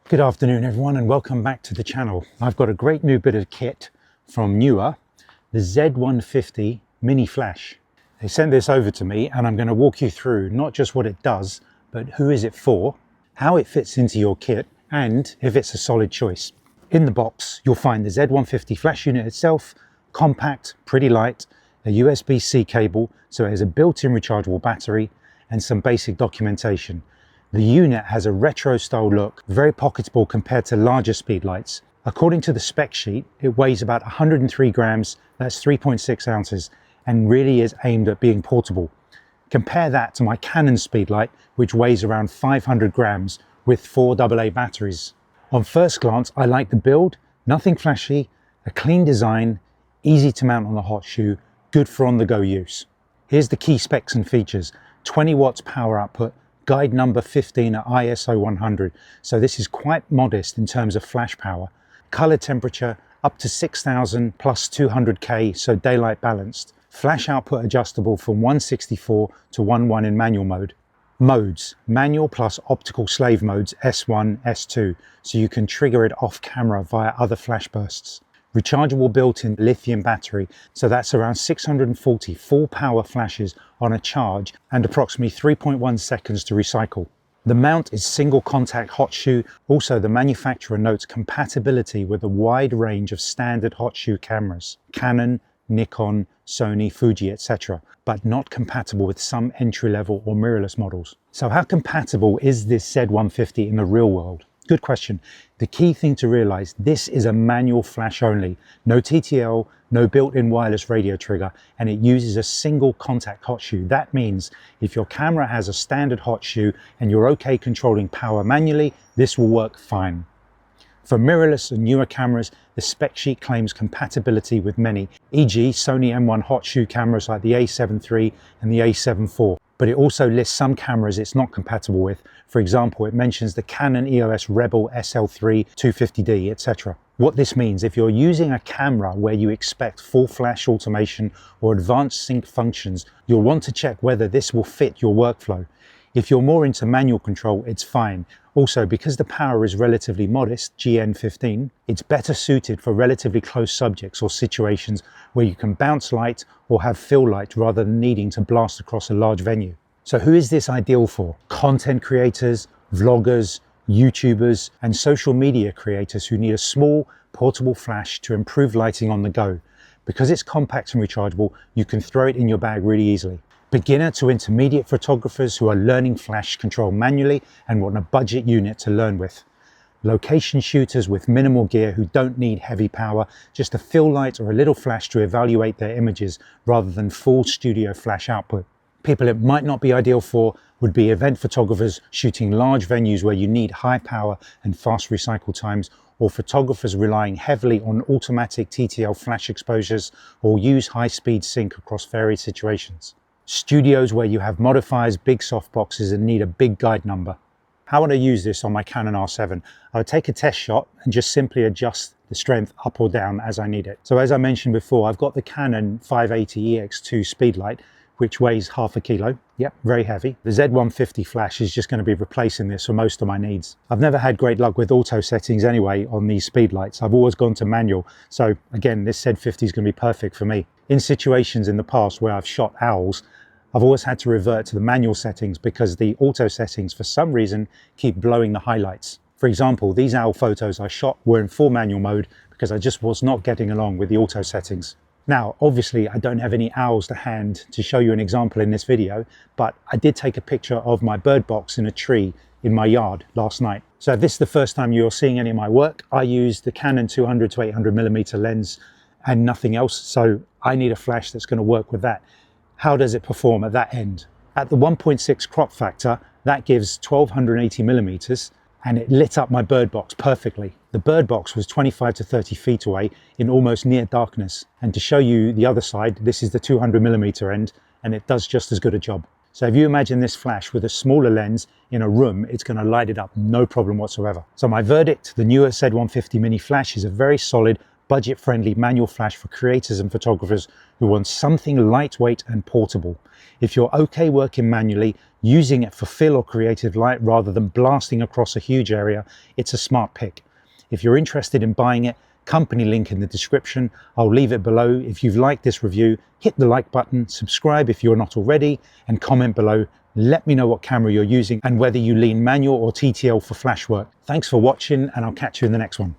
Good afternoon everyone and welcome back to the channel. I've got a great new bit of kit from Neewer, the Z150 mini flash. They sent this over to me and I'm going to walk you through not just what it does, but who is it for, how it fits into your kit, and if it's a solid choice. In the box you'll find the Z150 flash unit itself, compact, pretty light, a USB-C cable, so it has a built-in rechargeable battery, and some basic documentation. The unit has a retro style look, very pocketable compared to larger Speedlites. According to the spec sheet, it weighs about 103 grams, that's 3.6 ounces, and really is aimed at being portable. Compare that to my Canon Speedlite, which weighs around 500 grams with 4 AA batteries. On first glance, I like the build, nothing flashy, a clean design, easy to mount on the hot shoe, good for on-the-go use. Here's the key specs and features: 20 watts power output, guide number 15 at ISO 100, so this is quite modest in terms of flash power. Color temperature up to 6000 plus 200K, so daylight balanced. Flash output adjustable from 164 to 11 in manual mode. Modes: manual plus optical slave modes S1, S2, so you can trigger it off camera via other flash bursts. Rechargeable built-in lithium battery, so that's around 640 full power flashes on a charge and approximately 3.1 seconds to recycle. The mount is single contact hot shoe. Also, the manufacturer notes compatibility with a wide range of standard hot shoe cameras, Canon, Nikon, Sony, Fuji, etc., but not compatible with some entry-level or mirrorless models. So how compatible is this Z150 in the real world? Good question. The key thing to realize, this is a manual flash only, no TTL, no built-in wireless radio trigger, and it uses a single contact hot shoe. That means if your camera has a standard hot shoe and you're okay controlling power manually, this will work fine. For mirrorless and newer cameras, the spec sheet claims compatibility with many, e.g. Sony M1 hot shoe cameras like the A7 III and the A7 IV. But it also lists some cameras it's not compatible with. For example, it mentions the Canon EOS Rebel SL3 250D, etc. What this means, if you're using a camera where you expect full flash automation or advanced sync functions, you'll want to check whether this will fit your workflow. If you're more into manual control, it's fine. Also, because the power is relatively modest, GN15, it's better suited for relatively close subjects or situations where you can bounce light or have fill light rather than needing to blast across a large venue. So who is this ideal for? Content creators, vloggers, YouTubers, and social media creators who need a small, portable flash to improve lighting on the go. Because it's compact and rechargeable, you can throw it in your bag really easily. Beginner to intermediate photographers who are learning flash control manually and want a budget unit to learn with. Location shooters with minimal gear who don't need heavy power, just a fill light or a little flash to evaluate their images rather than full studio flash output. People it might not be ideal for would be event photographers shooting large venues where you need high power and fast recycle times, or photographers relying heavily on automatic TTL flash exposures or use high-speed sync across various situations. Studios where you have modifiers, big softboxes, and need a big guide number. How would I use this on my Canon R7? I would take a test shot and just simply adjust the strength up or down as I need it. So as I mentioned before, I've got the Canon 580 EX2 Speedlite, which weighs half a kilo. Yep, very heavy. The Z150 flash is just going to be replacing this for most of my needs. I've never had great luck with auto settings anyway on these Speedlites. I've always gone to manual. So again, this Z50 is going to be perfect for me. In situations in the past where I've shot owls, I've always had to revert to the manual settings because the auto settings for some reason keep blowing the highlights. For example, these owl photos I shot were in full manual mode because I just was not getting along with the auto settings. Now, obviously I don't have any owls to hand to show you an example in this video, but I did take a picture of my bird box in a tree in my yard last night. So if this is the first time you're seeing any of my work, I use the Canon 200 to 800mm lens and nothing else, so I need a flash that's going to work with that. How does it perform at that end? At the 1.6 crop factor, that gives 1280mm, and it lit up my bird box perfectly. The bird box was 25 to 30 feet away in almost near darkness. And to show you the other side, this is the 200mm end, and it does just as good a job. So if you imagine this flash with a smaller lens in a room, it's going to light it up no problem whatsoever. So my verdict, the Neewer Z150 mini flash is a very solid, budget-friendly manual flash for creators and photographers who want something lightweight and portable. If you're okay working manually, using it for fill or creative light rather than blasting across a huge area, it's a smart pick. If you're interested in buying it, company link in the description. I'll leave it below. If you've liked this review, hit the like button, subscribe if you're not already, and comment below. Let me know what camera you're using and whether you lean manual or TTL for flash work. Thanks for watching, and I'll catch you in the next one.